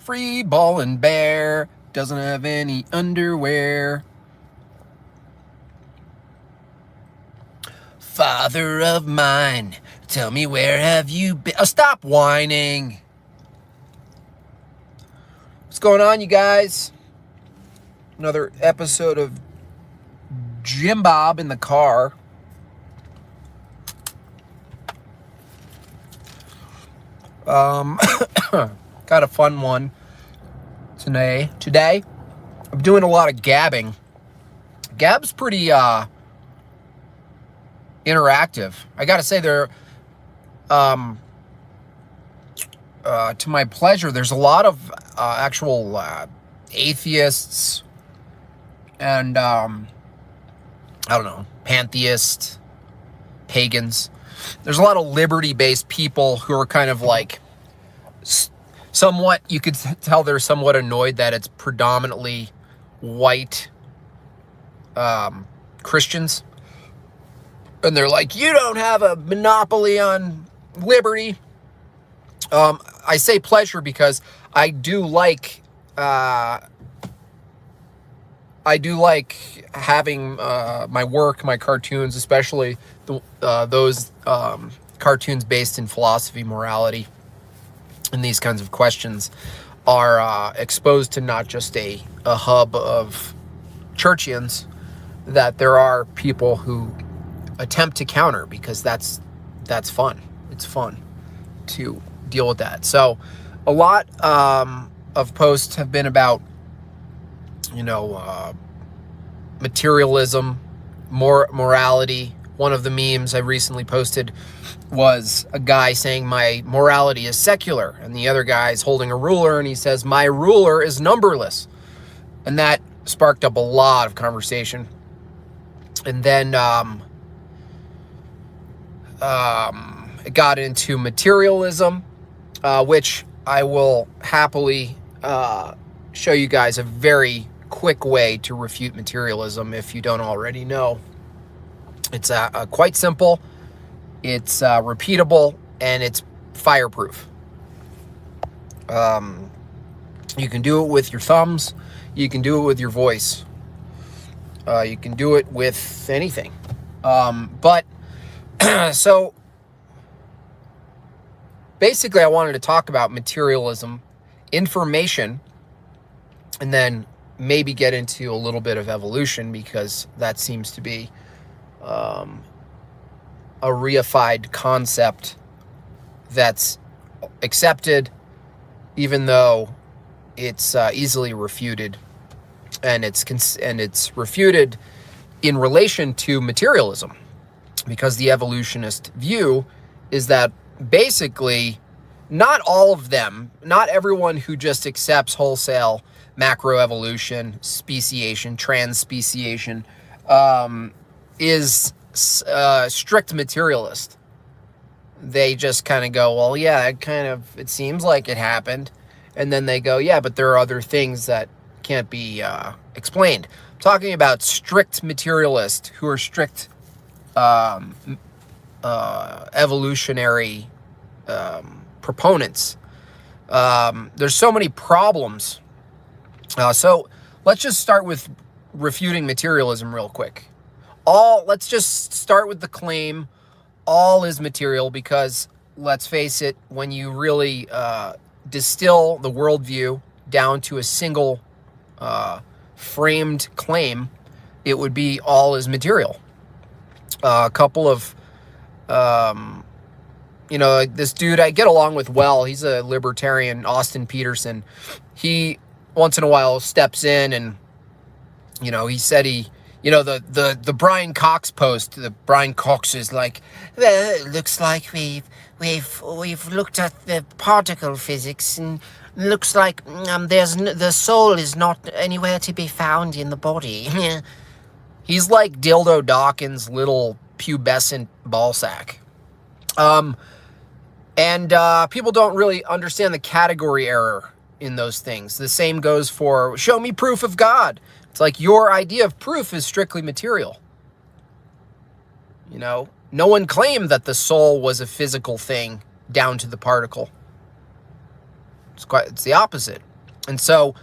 free ballin' bear, doesn't have any underwear. Father of mine, tell me where have you been? Oh, stop whining. What's going on, you guys? Another episode of Jim Bob in the car. Got a fun one today. I'm doing a lot of gabbing. Gab's pretty interactive. I gotta say, to my pleasure, there's a lot of actual atheists and I don't know, pantheists, pagans. There's a lot of liberty-based people who are kind of like somewhat, you could tell they're somewhat annoyed that it's predominantly white Christians. And they're like, you don't have a monopoly on liberty. I say pleasure because I do like having my work, my cartoons, especially those cartoons based in philosophy, morality, and these kinds of questions are exposed to not just a hub of churchians, that there are people who attempt to counter, because that's fun. It's fun to deal with that. So a lot of posts have been about, materialism, morality. One of the memes I recently posted was a guy saying my morality is secular, and the other guy's holding a ruler and he says my ruler is numberless. And that sparked up a lot of conversation. And then it got into materialism, which I will happily show you guys a very quick way to refute materialism if you don't already know. It's quite simple, it's repeatable, and it's fireproof. You can do it with your thumbs, you can do it with your voice, you can do it with anything. So basically I wanted to talk about materialism, information, and then maybe get into a little bit of evolution, because that seems to be a reified concept that's accepted, even though it's easily refuted, and it's refuted in relation to materialism, because the evolutionist view is that basically not all of them, not everyone who just accepts wholesale macroevolution, speciation, transspeciation, is strict materialist. They just kind of go, well, yeah, it seems like it happened. And then they go, yeah, but there are other things that can't be explained. I'm talking about strict materialists who are strict evolutionary proponents. There's so many problems. So let's just start with refuting materialism real quick. Let's just start with the claim all is material, because let's face it, when you really distill the worldview down to a single framed claim, it would be all is material. A couple of, this dude I get along with well, he's a libertarian, Austin Peterson. He once in a while steps in and, he said the Brian Cox post, the Brian Cox is like, well, it looks like we've looked at the particle physics, and looks like the soul is not anywhere to be found in the body. He's like Dildo Dawkins' little pubescent ballsack. And people don't really understand the category error in those things. The same goes for show me proof of God. It's like your idea of proof is strictly material. No one claimed that the soul was a physical thing down to the particle. It's the opposite. And so,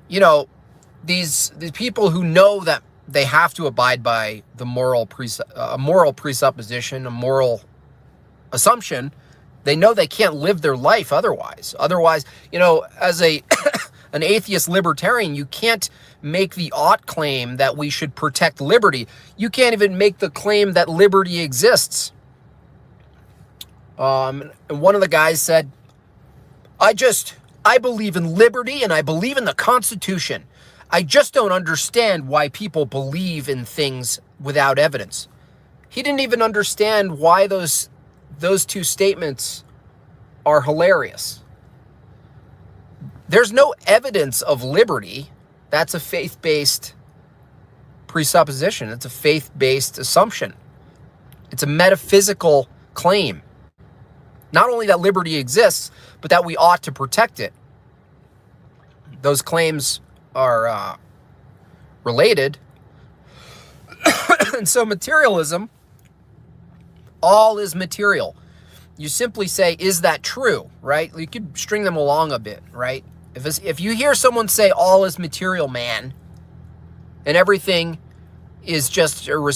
you know, these people who know that they have to abide by the moral presupposition, a moral assumption, they know they can't live their life otherwise. Otherwise, you know, as a an atheist libertarian, you can't make the ought claim that we should protect liberty. You can't even make the claim that liberty exists. And one of the guys said, I believe in liberty and I believe in the Constitution. I just don't understand why people believe in things without evidence. He didn't even understand why those two statements are hilarious. There's no evidence of liberty. That's a faith-based presupposition. It's a faith-based assumption. It's a metaphysical claim. Not only that liberty exists, but that we ought to protect it. Those claims are related. And so materialism, all is material. You simply say, is that true, right? You could string them along a bit, right? If you hear someone say all is material, man, and everything is just an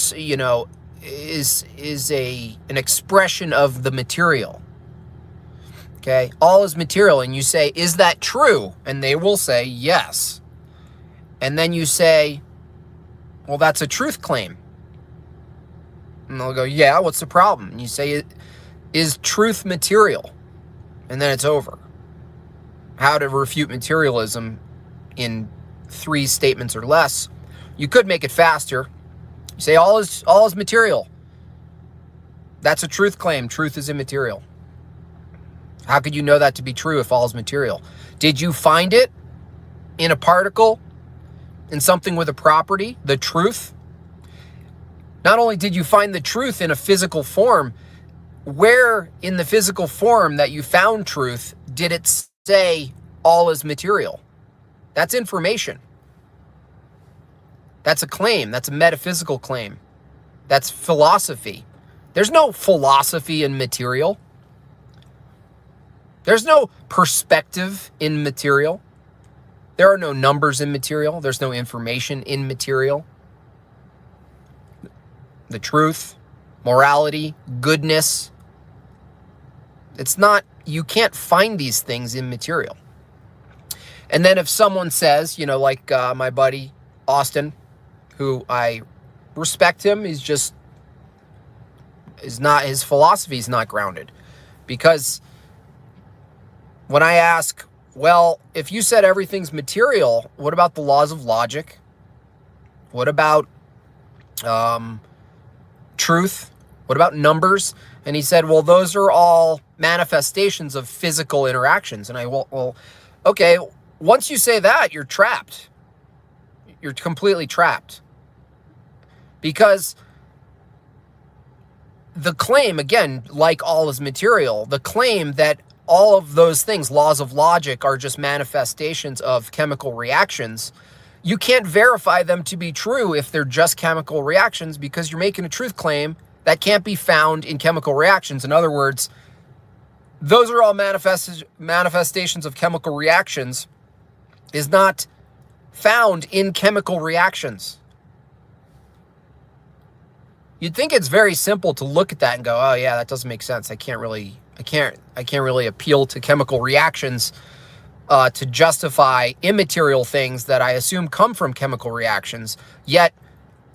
expression of the material. Okay, all is material, and you say, is that true? And they will say yes. And then you say, well, that's a truth claim. And they'll go, yeah, what's the problem? And you say, is truth material? And then it's over. How to refute materialism in 3 statements or less. You could make it faster. You say all is material. That's a truth claim. Truth is immaterial. How could you know that to be true if all is material? Did you find it in a particle, in something with a property, the truth? Not only did you find the truth in a physical form, where in the physical form that you found truth did it say all is material? That's information. That's a claim. That's a metaphysical claim. That's philosophy. There's no philosophy in material. There's no perspective in material. There are no numbers in material. There's no information in material. The truth, morality, goodness. It's not, you can't find these things in material. And then if someone says, you know, like my buddy Austin, who I respect him, his philosophy is not grounded. Because when I ask, well, if you said everything's material, what about the laws of logic? What about truth? What about numbers? And he said, well, those are all manifestations of physical interactions. And well, okay, once you say that, you're trapped. You're completely trapped. Because the claim, again, like all is material, the claim that all of those things, laws of logic, are just manifestations of chemical reactions, you can't verify them to be true if they're just chemical reactions, because you're making a truth claim that can't be found in chemical reactions. In other words, those are all manifestations of chemical reactions is not found in chemical reactions. You'd think it's very simple to look at that and go, oh yeah, that doesn't make sense. I can't really appeal to chemical reactions to justify immaterial things that I assume come from chemical reactions. Yet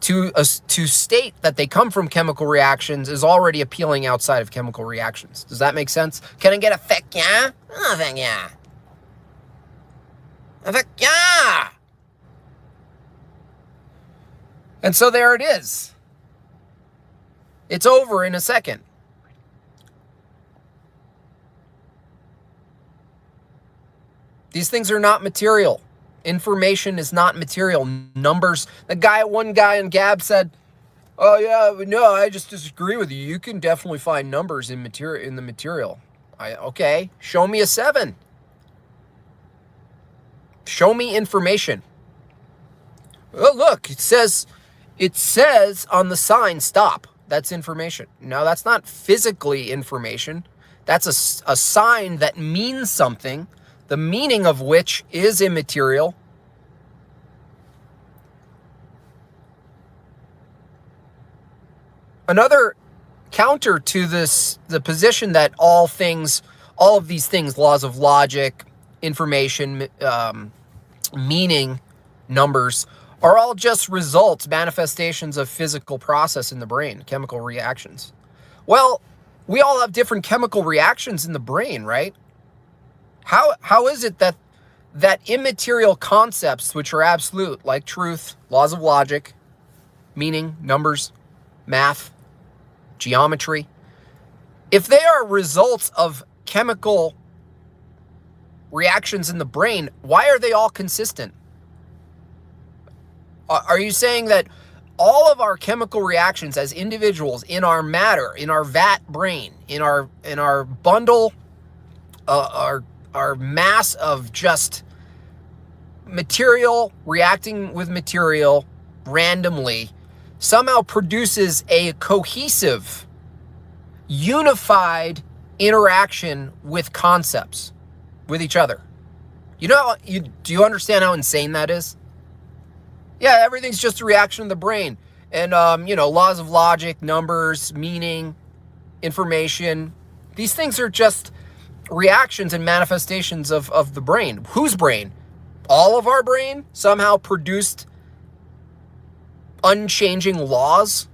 to state that they come from chemical reactions is already appealing outside of chemical reactions. Does that make sense? Can I get a feck yeah? Oh, feck yeah. A feck yeah. And so there it is. It's over in a second. These things are not material. Information is not material. Numbers. One guy in Gab said, oh yeah, no, I just disagree with you. You can definitely find numbers in the material. Okay, show me a 7. Show me information. Oh, look, it says on the sign, stop. That's information. No, that's not physically information. That's a sign that means something. the meaning of which is immaterial. Another counter to this, the position that all of these things, laws of logic, information, meaning, numbers, are all just results, manifestations of physical process in the brain, chemical reactions. Well, we all have different chemical reactions in the brain, right? How is it that immaterial concepts, which are absolute, like truth, laws of logic, meaning, numbers, math, geometry, if they are results of chemical reactions in the brain, why are they all consistent? Are you saying that all of our chemical reactions as individuals in our matter, in our vat brain, in our bundle, our mass of just material reacting with material randomly, somehow produces a cohesive, unified interaction with concepts, with each other? Do you understand how insane that is? Yeah, everything's just a reaction of the brain. And, laws of logic, numbers, meaning, information, these things are just reactions and manifestations of the brain. Whose brain? All of our brain somehow produced unchanging laws?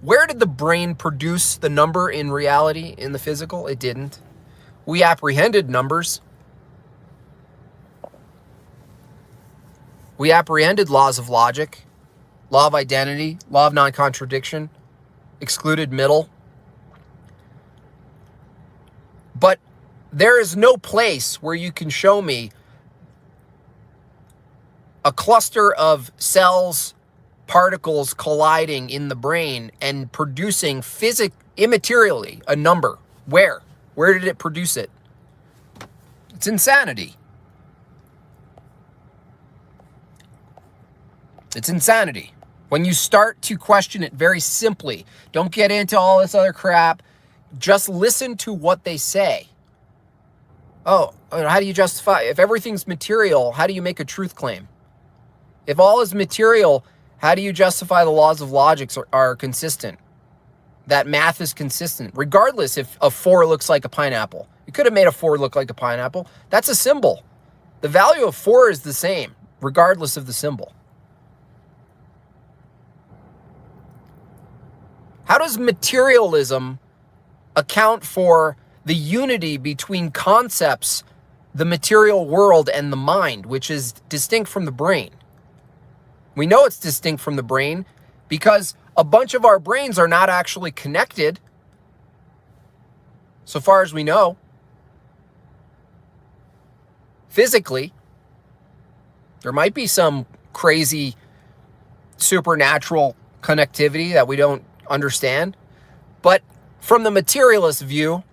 Where did the brain produce the number in reality, in the physical? It didn't. We apprehended numbers. We apprehended laws of logic, law of identity, law of non-contradiction, excluded middle. But there is no place where you can show me a cluster of cells, particles colliding in the brain and producing immaterially a number. Where? Where did it produce it? It's insanity. It's insanity. When you start to question it very simply, don't get into all this other crap. Just listen to what they say. Oh, how do you justify? If everything's material, how do you make a truth claim? If all is material, how do you justify the laws of logic are consistent? That math is consistent, regardless if a 4 looks like a pineapple. You could have made a 4 look like a pineapple. That's a symbol. The value of 4 is the same, regardless of the symbol. How does materialism account for the unity between concepts, the material world, and the mind, which is distinct from the brain? We know it's distinct from the brain because a bunch of our brains are not actually connected, so far as we know, physically. There might be some crazy supernatural connectivity that we don't understand, but from the materialist view,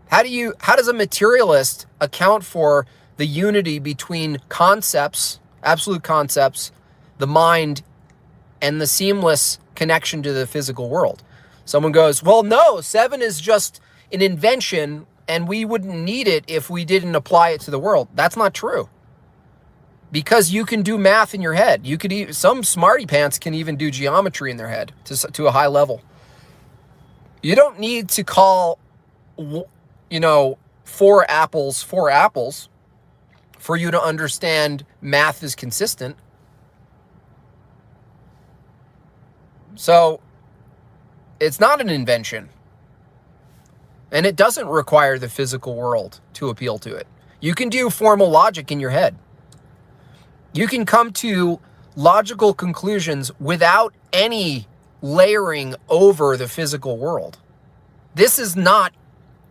how does a materialist account for the unity between concepts, absolute concepts, the mind, and the seamless connection to the physical world? Someone goes, well, no, 7 is just an invention and we wouldn't need it if we didn't apply it to the world. That's not true. Because you can do math in your head. Some smarty pants can even do geometry in their head to a high level. You don't need to call, 4 apples 4 apples for you to understand math is consistent. So it's not an invention. And it doesn't require the physical world to appeal to it. You can do formal logic in your head. You can come to logical conclusions without any layering over the physical world. This is not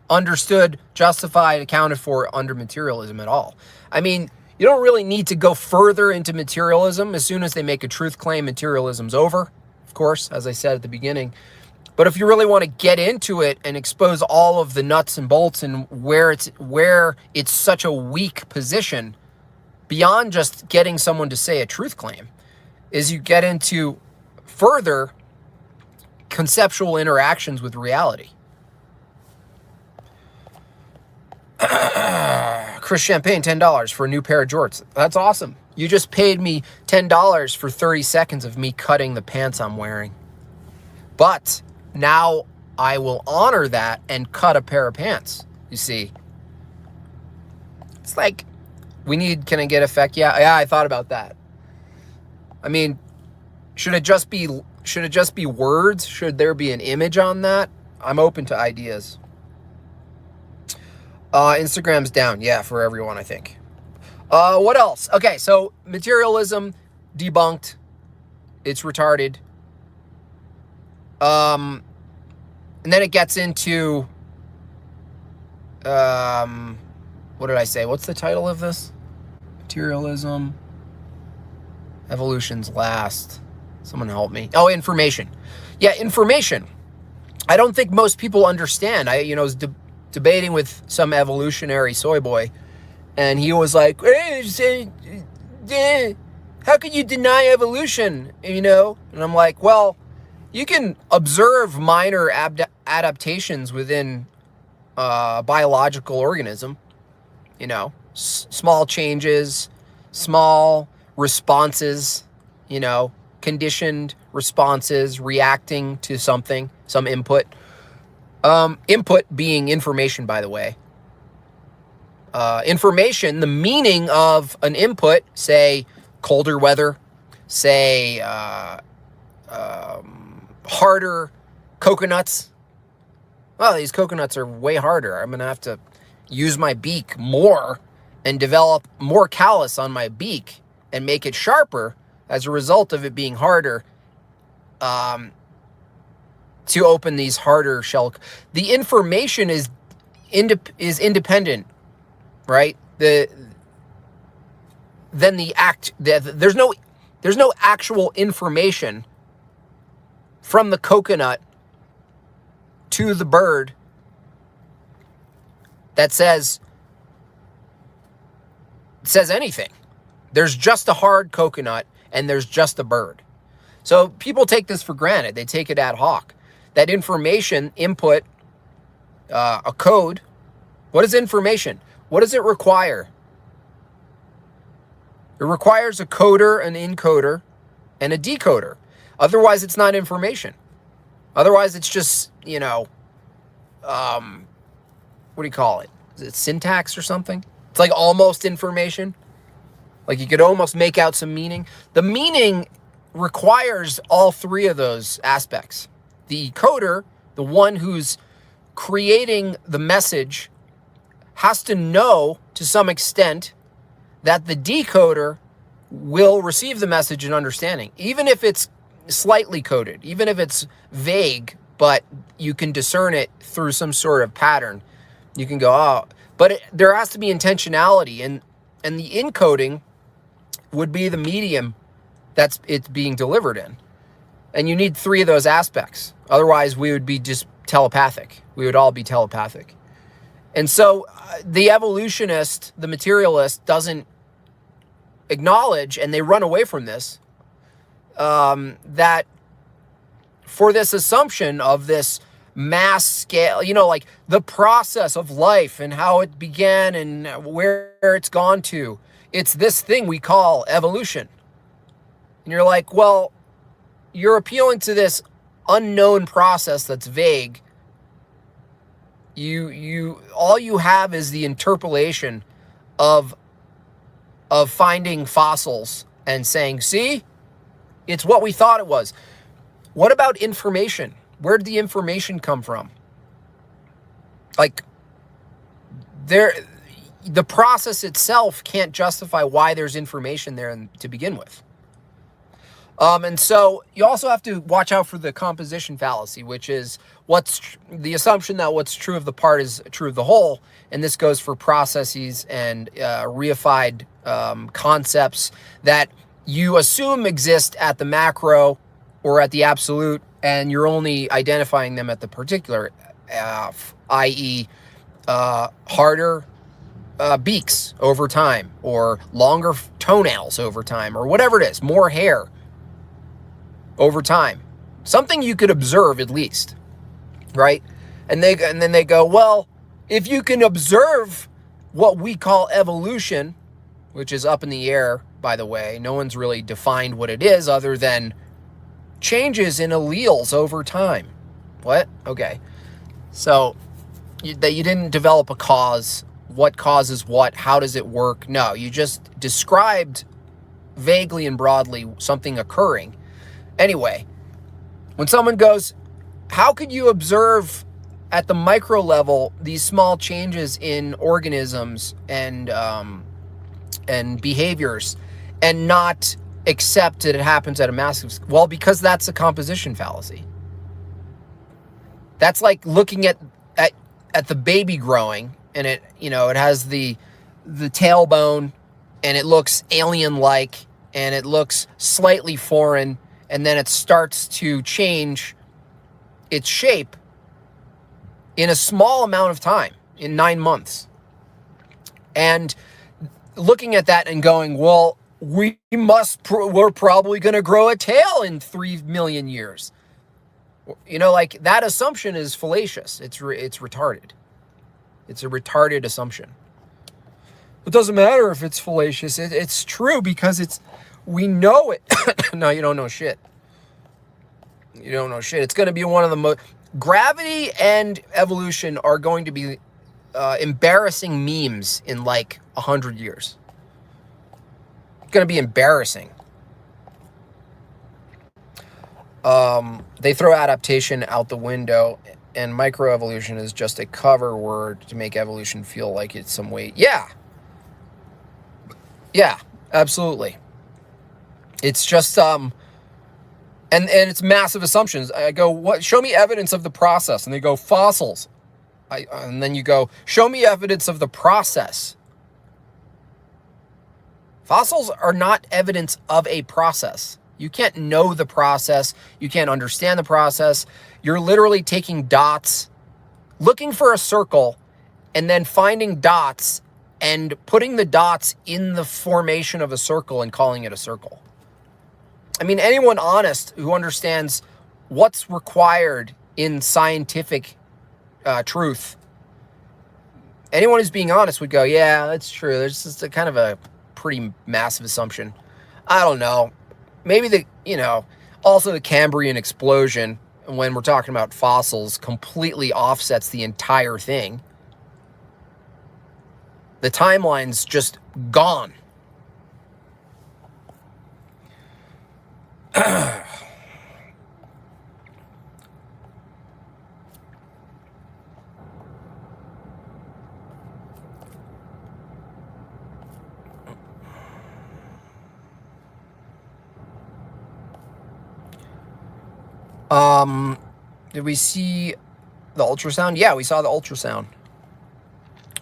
understood, justified, accounted for under materialism at all. I mean, you don't really need to go further into materialism. As soon as they make a truth claim, materialism's over, of course, as I said at the beginning. But if you really want to get into it and expose all of the nuts and bolts and where it's such a weak position, beyond just getting someone to say a truth claim, is you get into further conceptual interactions with reality. Chris Champagne, $10 for a new pair of jorts. That's awesome. You just paid me $10 for 30 seconds of me cutting the pants I'm wearing. But now I will honor that and cut a pair of pants. You see, it's like can I get effect? Yeah, I thought about that. I mean, should it just be words? Should there be an image on that? I'm open to ideas. Instagram's down. Yeah, for everyone, I think. What else? Okay, so materialism debunked. It's retarded. And then it gets into, what did I say? What's the title of this? Materialism. Evolution's last. Someone help me. Oh, information. Yeah, information. I don't think most people understand. I was debating with some evolutionary soy boy, and he was like, hey, how can you deny evolution? And I'm like, well, you can observe minor adaptations within a biological organism, small changes, small responses, conditioned responses, reacting to something, some input. Input being information, by the way. Information, the meaning of an input, say colder weather, say harder coconuts. Well, these coconuts are way harder. I'm going to have to use my beak more and develop more callus on my beak and make it sharper as a result of it being harder to open these harder shell. The information is independent, right? There's no actual information from the coconut to the bird that says anything. There's just a hard coconut and there's just a bird. So people take this for granted. They take it ad hoc. That information, input, a code. What is information? What does it require? It requires a coder, an encoder, and a decoder. Otherwise, it's not information. Otherwise, it's just, what do you call it? Is it syntax or something? It's like almost information. Like you could almost make out some meaning. The meaning requires all three of those aspects. The coder, the one who's creating the message, has to know to some extent that the decoder will receive the message and understanding, even if it's slightly coded, even if it's vague, but you can discern it through some sort of pattern. You can go, oh, but there has to be intentionality, and the encoding would be the medium that's it's being delivered in. And you need three of those aspects. Otherwise, we would be just telepathic. We would all be telepathic. And so the evolutionist, the materialist, doesn't acknowledge, and they run away from this, that for this assumption of this mass scale, like the process of life and how it began and where it's gone to, it's this thing we call evolution. And you're like, well, you're appealing to this unknown process that's vague. You all you have is the interpolation of finding fossils and saying, see, it's what we thought it was. What about information? Where did the information come from? Like, the process itself can't justify why there's information there to begin with. And so you also have to watch out for the composition fallacy, which is the assumption that what's true of the part is true of the whole. And this goes for processes and reified concepts that you assume exist at the macro or at the absolute, and you're only identifying them at the particular, i.e. Harder beaks over time, or longer toenails over time, or whatever it is, more hair over time. Something you could observe at least, right? And then they go, well, if you can observe what we call evolution, which is up in the air, by the way. No one's really defined what it is other than changes in alleles over time. What? Okay. So that you didn't develop a cause. What causes what? How does it work? No, you just described vaguely and broadly something occurring. Anyway, when someone goes, how could you observe at the micro level these small changes in organisms and behaviors and not accept that it happens at a massive scale? Well, because that's a composition fallacy. That's like looking at the baby growing, and it has the tailbone, and it looks alien-like, and it looks slightly foreign, and then it starts to change its shape in a small amount of time, in 9 months. And looking at that and going, well, we're probably going to grow a tail in 3 million years. Like that assumption is fallacious. It's retarded. It's a retarded assumption. It doesn't matter if it's fallacious. It's true because we know it. No, you don't know shit. You don't know shit. It's going to be one of the most... Gravity and evolution are going to be embarrassing memes in like 100 years. It's going to be embarrassing. They throw adaptation out the window, and microevolution is just a cover word to make evolution feel like it's some way. Yeah, absolutely. It's just, and it's massive assumptions. I go, what? Show me evidence of the process. And they go, fossils. And then you go, show me evidence of the process. Fossils are not evidence of a process. You can't know the process. You can't understand the process. You're literally taking dots, looking for a circle, and then finding dots and putting the dots in the formation of a circle and calling it a circle. I mean, anyone honest who understands what's required in scientific truth, anyone who's being honest would go, yeah, that's true. There's just a kind of a pretty massive assumption. I don't know. Maybe also the Cambrian explosion, when we're talking about fossils, completely offsets the entire thing. The timeline's just gone. Did we see the ultrasound? Yeah, we saw the ultrasound.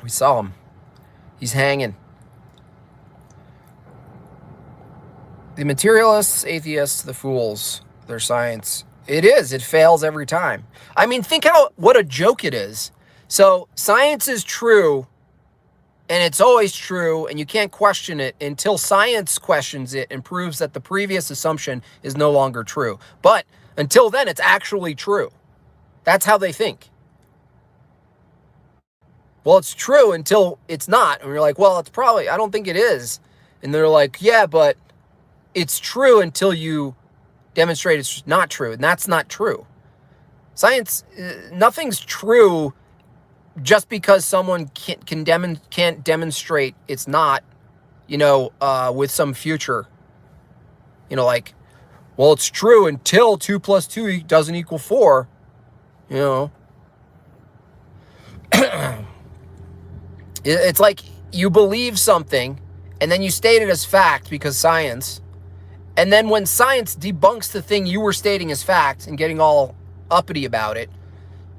We saw him. He's hanging. The materialists, atheists, the fools, their science. It is. It fails every time. I mean, think what a joke it is. So science is true, and it's always true, and you can't question it until science questions it and proves that the previous assumption is no longer true. But until then, it's actually true. That's how they think. Well, it's true until it's not. And you're like, well, it's probably, I don't think it is. And they're like, yeah, but it's true until you demonstrate it's not true. And that's not true. Science, nothing's true just because someone can't demonstrate it's not, with some future. Like, well, it's true until 2 + 2 doesn't equal 4. It's like you believe something and then you state it as fact because science. And then when science debunks the thing you were stating as fact and getting all uppity about it,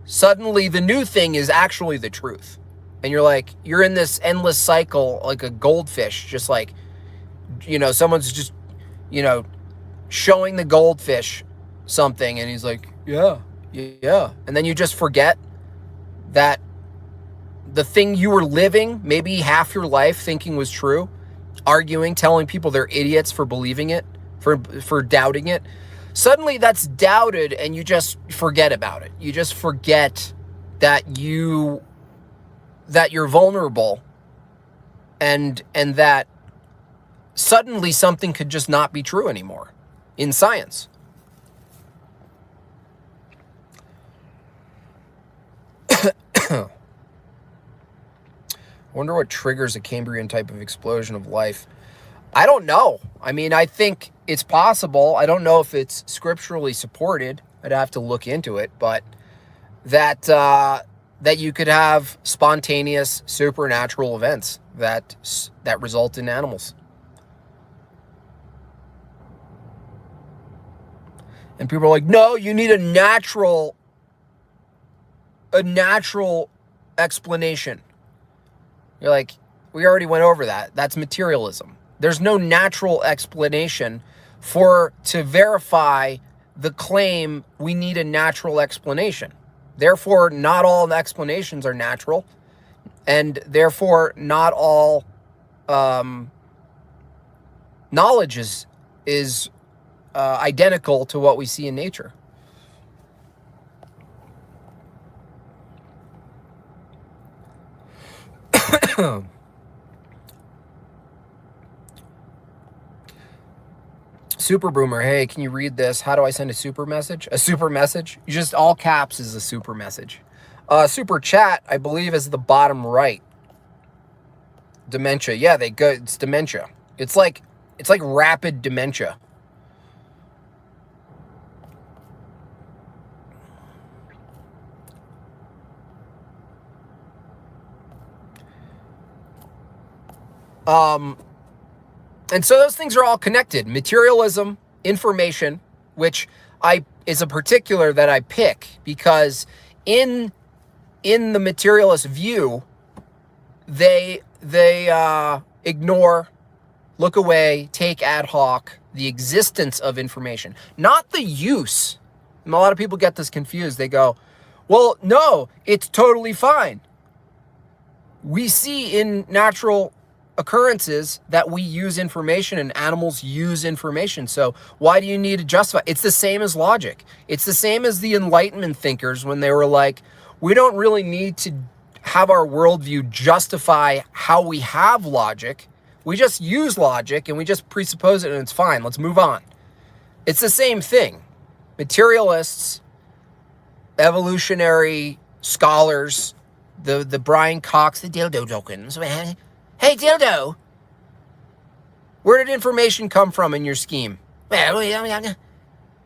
suddenly the new thing is actually the truth. And you're like, you're in this endless cycle like a goldfish, just like, someone's just, showing the goldfish something and he's like, yeah. And then you just forget that the thing you were living maybe half your life thinking was true, arguing, telling people they're idiots for believing it, for doubting it. Suddenly that's doubted and you just forget about it. You just forget that you're vulnerable and that suddenly something could just not be true anymore in science. Wonder what triggers a Cambrian type of explosion of life. I don't know. I mean, I think it's possible. I don't know if it's scripturally supported. I'd have to look into it, but that you could have spontaneous supernatural events that result in animals. And people are like, no, you need a natural explanation. You're like, we already went over that. That's materialism. There's no natural explanation to verify the claim we need a natural explanation. Therefore, not all the explanations are natural, and therefore not all knowledge is identical to what we see in nature. Super Boomer, hey, can you read this? How do I send a super message? A super message? You just, all caps is a super message. Super chat, I believe, is the bottom right. Dementia. Yeah, it's dementia. It's like rapid dementia. And so those things are all connected. Materialism, information, which is a particular that I pick because in the materialist view, they ignore, look away, take ad hoc the existence of information, not the use. And a lot of people get this confused. They go, well, no, it's totally fine. We see in natural occurrences that we use information and animals use information. So why do you need to justify? It's the same as logic. It's the same as the Enlightenment thinkers when they were like, we don't really need to have our worldview justify how we have logic. We just use logic and we just presuppose it and it's fine. Let's move on. It's the same thing. Materialists, evolutionary scholars, the Brian Cox, the dildo Dawkins. Hey, dildo, where did information come from in your scheme? Well,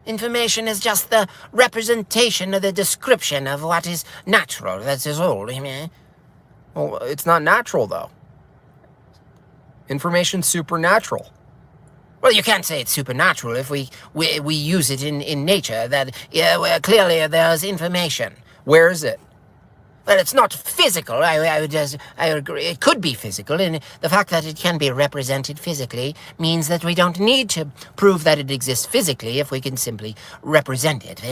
information is just the representation of the description of what is natural. That's all. Well, it's not natural, though. Information's supernatural. Well, you can't say it's supernatural if we use it in nature. That clearly there's information. Where is it? Well, it's not physical. I agree. It could be physical, and the fact that it can be represented physically means that we don't need to prove that it exists physically if we can simply represent it.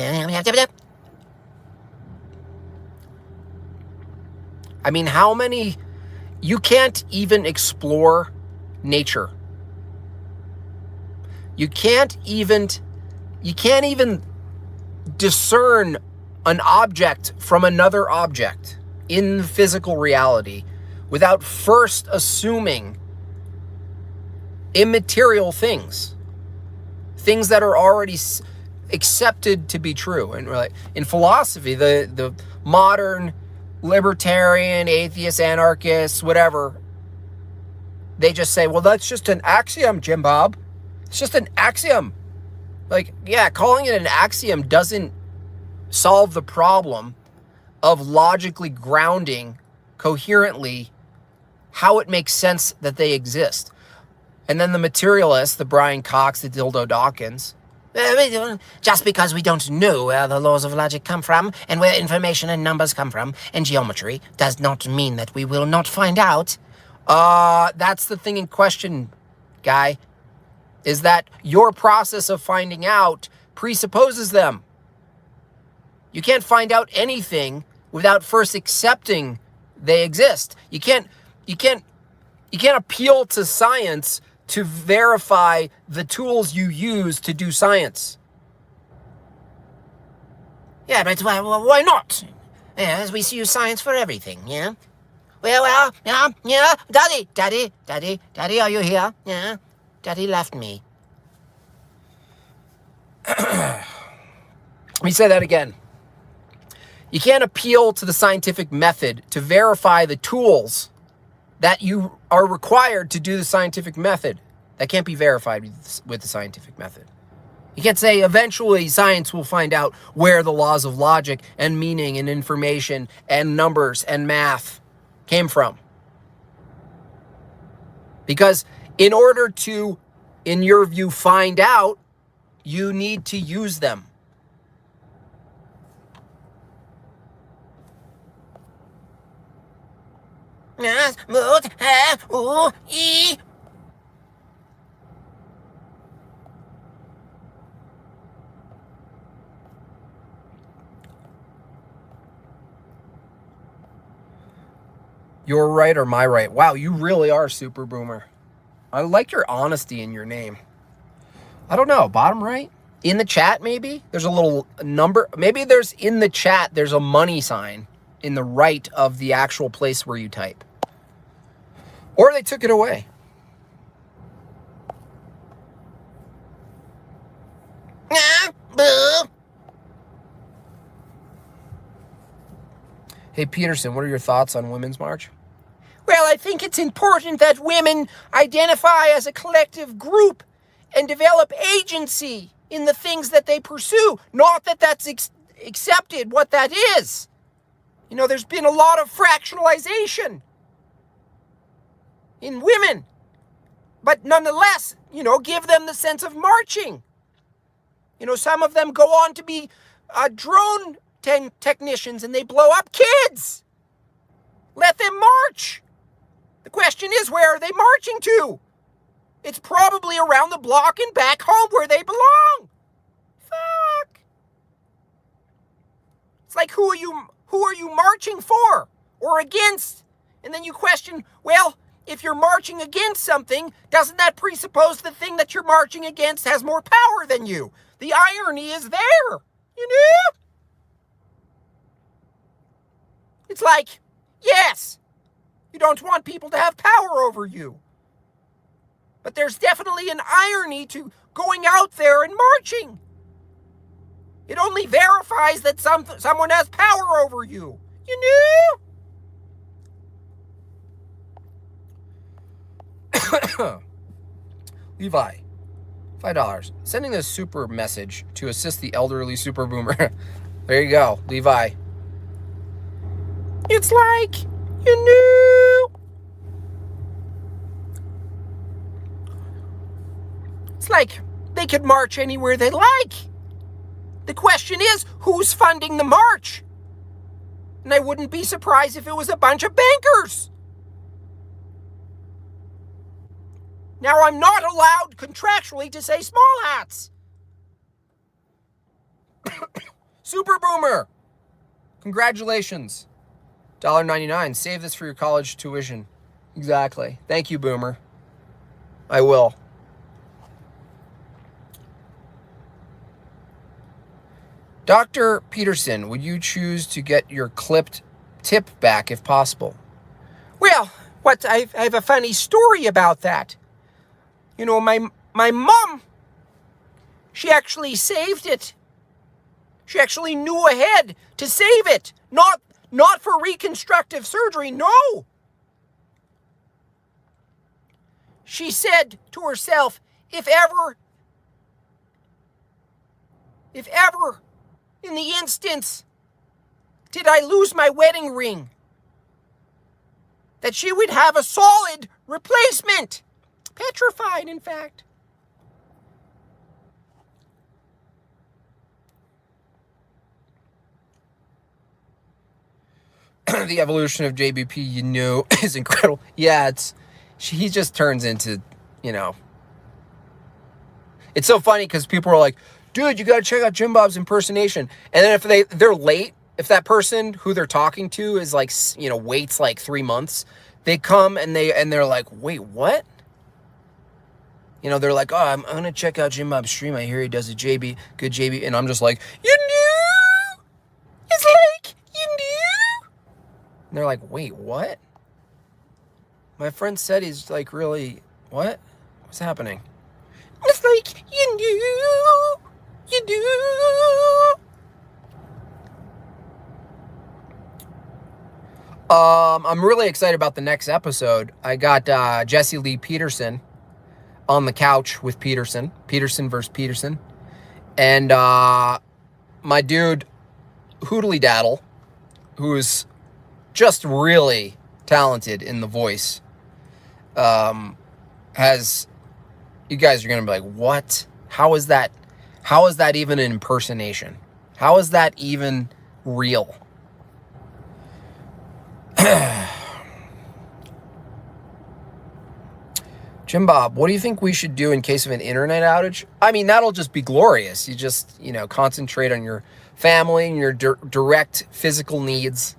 I mean, how many... You can't even explore nature. You can't even discern an object from another object in physical reality without first assuming immaterial things that are already accepted to be true. And in philosophy, the modern libertarian, atheist, anarchists, whatever, they just say, well, that's just an axiom, Jim Bob. It's just an axiom. Like, yeah, calling it an axiom doesn't solve the problem of logically grounding coherently how it makes sense that they exist. And then the materialists, the Brian Cox, the dildo Dawkins, just because we don't know where the laws of logic come from and where information and numbers come from and geometry does not mean that we will not find out. That's the thing in question, guy, is that your process of finding out presupposes them. You can't find out anything without first accepting they exist. You can't appeal to science to verify the tools you use to do science. Yeah, but why not? Yes, we use science for everything, yeah? Yeah, Daddy, are you here? Yeah, Daddy left me. Let me say that again. You can't appeal to the scientific method to verify the tools that you are required to do the scientific method. That can't be verified with the scientific method. You can't say eventually science will find out where the laws of logic and meaning and information and numbers and math came from. Because in order to, in your view, find out, you need to use them. Your right or my right? Wow, you really are super boomer. I like your honesty in your name. I don't know, bottom right? In the chat, maybe? There's a little number. Maybe there's in the chat, there's a money sign in the right of the actual place where you type. Or they took it away. Hey, Peterson, what are your thoughts on Women's March? Well, I think it's important that women identify as a collective group and develop agency in the things that they pursue. Not that that's accepted what that is. You know, there's been a lot of fractionalization in women. But nonetheless, you know, give them the sense of marching. You know, some of them go on to be drone technicians and they blow up kids. Let them march. The question is, where are they marching to? It's probably around the block and back home where they belong. Fuck. It's like, who are you marching for or against? And then you question, well, if you're marching against something, doesn't that presuppose the thing that you're marching against has more power than you? The irony is there, you know? It's like, yes, you don't want people to have power over you. But there's definitely an irony to going out there and marching. It only verifies that someone has power over you. You know? Levi, $5. Sending this super message to assist the elderly super boomer. There you go, Levi. It's like, you know, it's like they could march anywhere they like. The question is, who's funding the march? And I wouldn't be surprised if it was a bunch of bankers. Now, I'm not allowed contractually to say small hats. Super boomer. Congratulations. $1.99. Save this for your college tuition. Exactly. Thank you, boomer. I will. Dr. Peterson, would you choose to get your clipped tip back if possible? Well, I have a funny story about that. You know, my mom, she actually saved it. She actually knew ahead to save it. Not for reconstructive surgery, no. She said to herself, if ever in the instance did I lose my wedding ring, that she would have a solid replacement. Petrified, in fact. The evolution of JBP, you know, is incredible. Yeah, he just turns into, you know. It's so funny because people are like, dude, you got to check out Jim Bob's impersonation. And then if they're late, if that person who they're talking to is like, you know, waits like 3 months, they come and they're like, wait, what? You know, they're like, oh, I'm going to check out Jim Bob's stream. I hear he does a good JB. And I'm just like, you knew? It's like, you knew? And they're like, wait, what? My friend said he's like really, what? What's happening? It's like, you do. I'm really excited about the next episode. I got Jesse Lee Peterson on the couch with Peterson versus Peterson. And my dude, Hoodly Daddle, who's just really talented in the voice, has, you guys are going to be like, what? How is that even an impersonation? How is that even real? Jim Bob, what do you think we should do in case of an internet outage? I mean, that'll just be glorious. You just, concentrate on your family and your direct physical needs.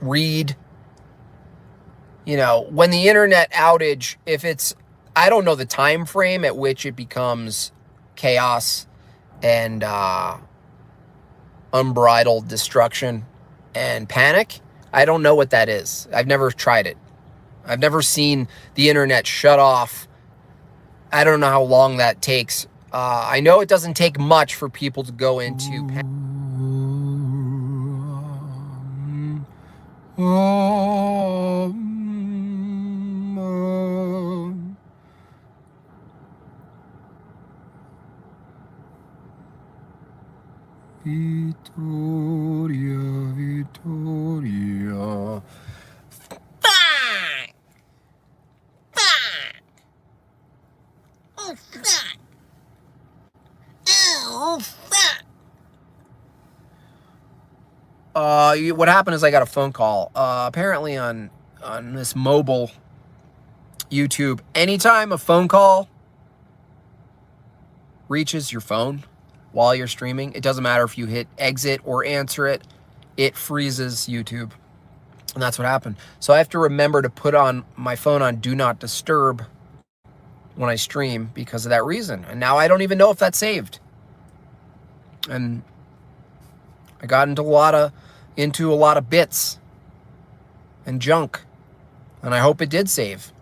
Read. When the internet outage, if it's, I don't know the time frame at which it becomes chaos and unbridled destruction and panic. I don't know what that is. I've never tried it. I've never seen the internet shut off. I don't know how long that takes. I know it doesn't take much for people to go into panic. Victoria. Faaack! Oh, fuck! Oh, fuck! What happened is I got a phone call. Apparently on this mobile YouTube, anytime a phone call reaches your phone while you're streaming, it doesn't matter if you hit exit or answer it, it freezes YouTube. And that's what happened. So I have to remember to put on my phone on Do Not Disturb when I stream because of that reason. And now I don't even know if that's saved. And I got into a lot of bits and junk. And I hope it did save.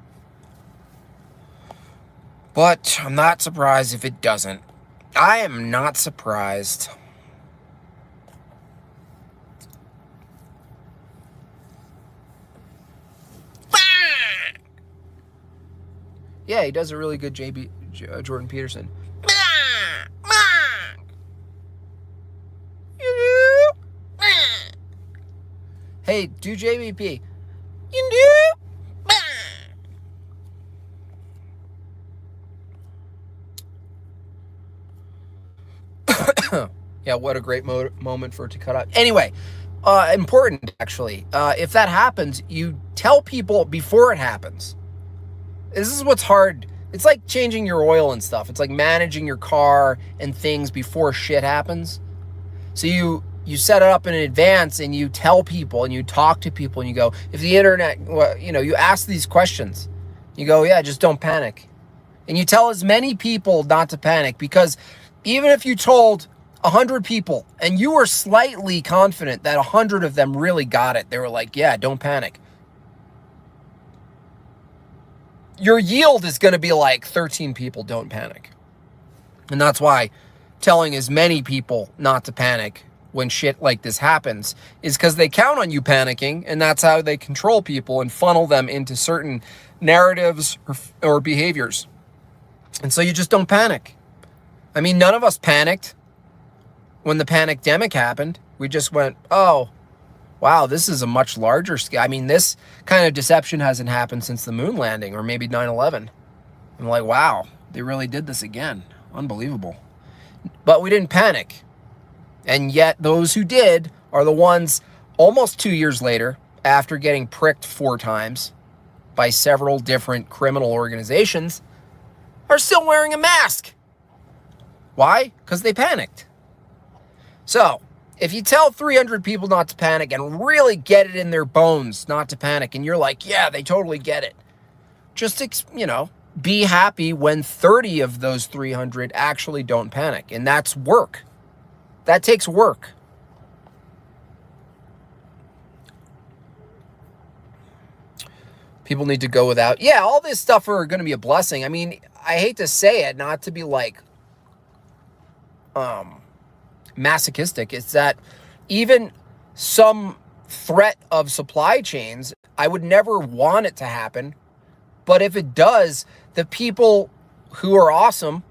But I'm not surprised if it doesn't. I am not surprised. Yeah, he does a really good Jordan Peterson. Hey, do JBP. You do? Yeah, what a great moment for it to cut out. Anyway, important, actually. If that happens, you tell people before it happens. This is what's hard. It's like changing your oil and stuff. It's like managing your car and things before shit happens. So you set it up in advance and you tell people and you talk to people and you go, if the internet, you ask these questions. You go, yeah, just don't panic. And you tell as many people not to panic, because even if you told 100 people and you were slightly confident that 100 of them really got it, they were like, yeah, don't panic, your yield is going to be like 13 people don't panic. And that's why telling as many people not to panic when shit like this happens is because they count on you panicking, and that's how they control people and funnel them into certain narratives or behaviors. And so you just don't panic. I mean, none of us panicked when the pandemic happened. We just went, oh, wow, this is a much larger scale. I mean, this kind of deception hasn't happened since the moon landing or maybe 9/11. I'm like, wow, they really did this again. Unbelievable. But we didn't panic. And yet those who did are the ones almost 2 years later, after getting pricked 4 times by several different criminal organizations, are still wearing a mask. Why? Because they panicked. So if you tell 300 people not to panic and really get it in their bones not to panic, and you're like, yeah, they totally get it, just, be happy when 30 of those 300 actually don't panic. And that's work. That takes work. People need to go without. Yeah, all this stuff are going to be a blessing. I mean, I hate to say it, not to be like masochistic. It's that even some threat of supply chains, I would never want it to happen. But if it does, the people who are awesome,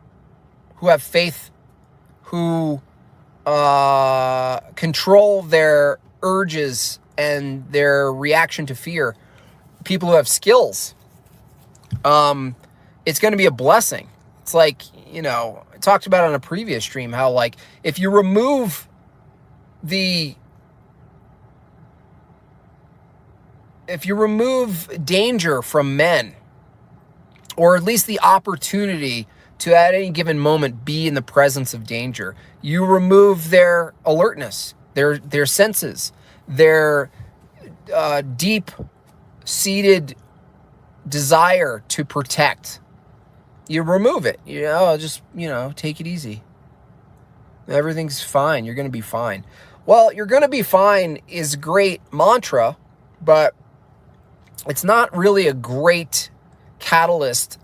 who have faith, who control their urges and their reaction to fear, people who have skills, it's going to be a blessing. It's like, you know, I talked about on a previous stream how, like, if you remove danger from men, or at least the opportunity to at any given moment be in the presence of danger, you remove their alertness, their senses, their deep-seated desire to protect. You remove it. You know, just, you know, take it easy. Everything's fine. You're going to be fine. Well, you're going to be fine is a great mantra, but it's not really a great catalyst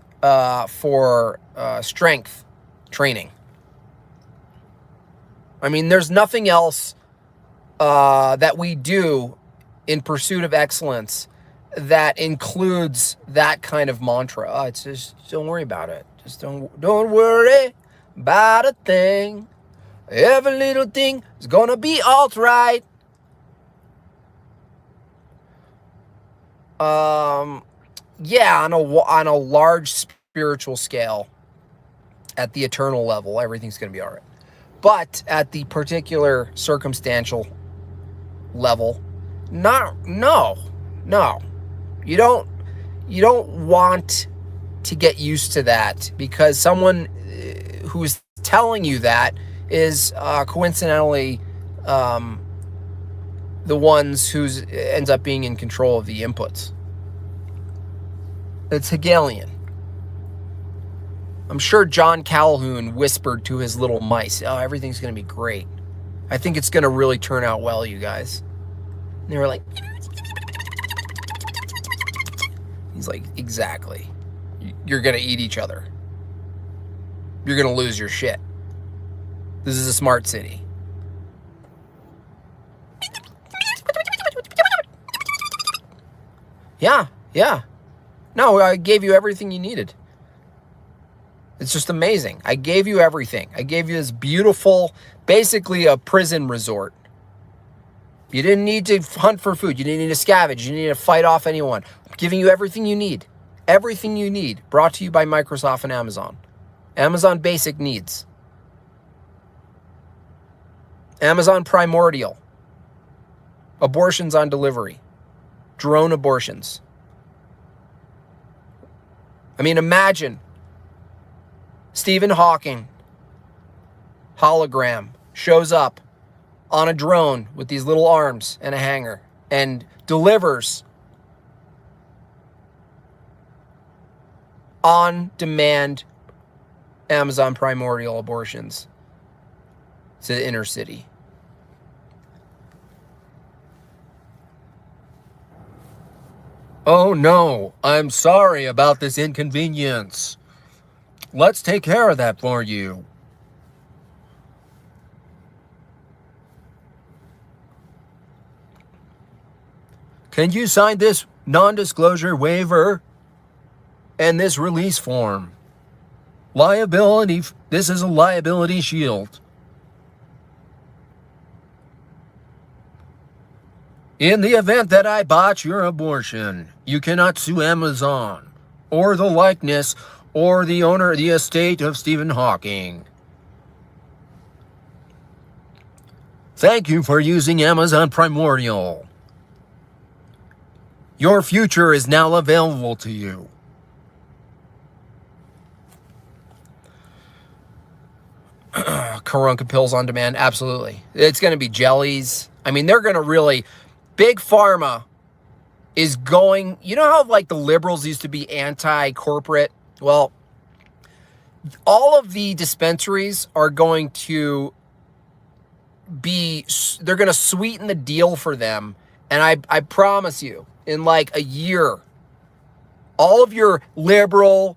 for strength training. I mean, there's nothing else that we do in pursuit of excellence that includes that kind of mantra. It's just, don't worry about it. Just don't worry about a thing. Every little thing is gonna be all right. Yeah, on a large spiritual scale, at the eternal level, everything's gonna be all right. But at the particular circumstantial level, no. You don't want to get used to that, because someone who's telling you that is coincidentally the ones who's ends up being in control of the inputs. It's Hegelian. I'm sure John Calhoun whispered to his little mice, "Oh, everything's going to be great. I think it's going to really turn out well, you guys." And they were like, he's like, exactly. You're going to eat each other. You're going to lose your shit. This is a smart city. Yeah. No, I gave you everything you needed. It's just amazing. I gave you everything. I gave you this beautiful, basically a prison resort. You didn't need to hunt for food. You didn't need to scavenge. You didn't need to fight off anyone. I'm giving you everything you need. Everything you need. Brought to you by Microsoft and Amazon. Amazon Basic Needs. Amazon Primordial. Abortions on delivery. Drone abortions. I mean, imagine Stephen Hawking, hologram, shows up on a drone with these little arms and a hanger and delivers on-demand Amazon Primordial abortions to the inner city. Oh no, I'm sorry about this inconvenience. Let's take care of that for you. Can you sign this non-disclosure waiver and this release form? Liability, this is a liability shield. In the event that I botch your abortion, you cannot sue Amazon or the likeness or the owner of the estate of Stephen Hawking. Thank you for using Amazon Primordial. Your future is now available to you. Karunka pills on demand, absolutely. It's going to be jellies. I mean, they're going to really... Big Pharma is going... You know how, like, the liberals used to be anti-corporate? Well, all of the dispensaries are going to be... They're going to sweeten the deal for them. And I promise you, in, like, a year, All of your liberal,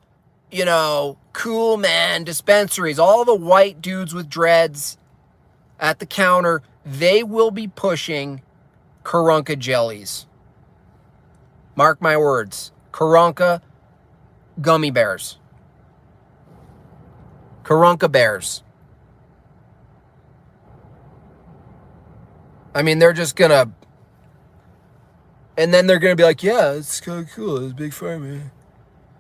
cool man dispensaries, all the white dudes with dreads at the counter, they will be pushing Karunka jellies. Mark my words. Karunka gummy bears. Karunka bears. I mean, they're just going to... And then they're going to be like, yeah, it's kind of cool. It's big pharma.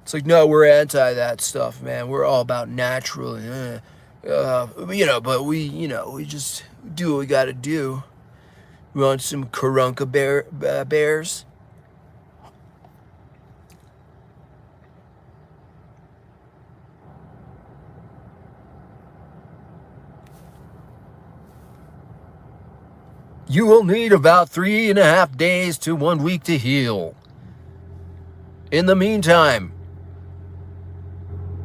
It's like, no, we're anti that stuff, man. We're all about natural. But we just do what we got to do. We want some Karunka bears. You will need about 3.5 days to 1 week to heal. In the meantime,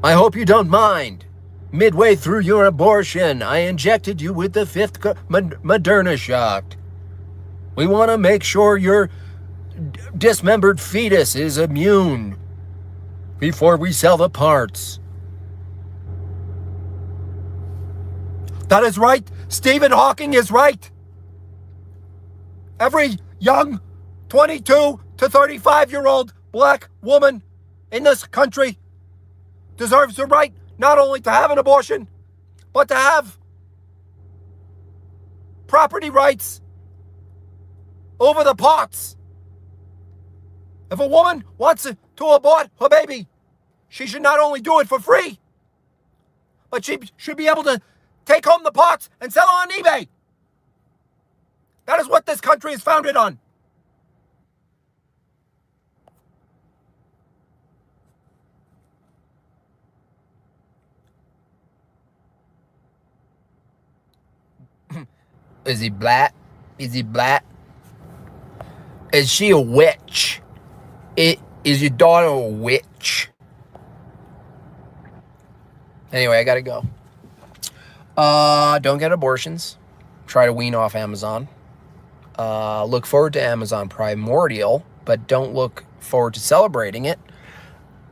I hope you don't mind. Midway through your abortion, I injected you with the 5th Moderna shot. We want to make sure your dismembered fetus is immune before we sell the parts. That is right. Stephen Hawking is right. Every young 22 to 35-year-old black woman in this country deserves the right not only to have an abortion, but to have property rights over the parts. If a woman wants to abort her baby, she should not only do it for free, but she should be able to take home the parts and sell on eBay. That is what this country is founded on. Is he black? Is he black? Is she a witch? Is your daughter a witch? Anyway, I gotta go. Don't get abortions. Try to wean off Amazon. Look forward to Amazon Primordial, but don't look forward to celebrating it.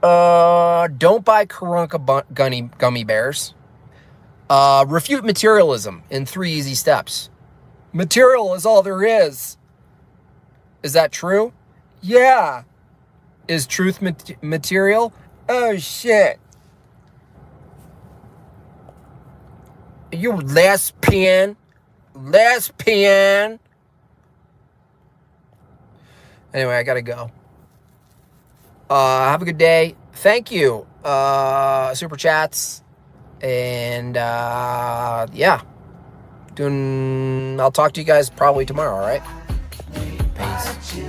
Don't buy Karunka gummy bears. Refute materialism in 3 easy steps. Material is all there is. Is that true? Yeah. Is truth material? Oh, shit. You lesbian. Lesbian. Anyway, I gotta go. Have a good day. Thank you. Super chats. And, yeah. I'll talk to you guys probably tomorrow, all right? Peace.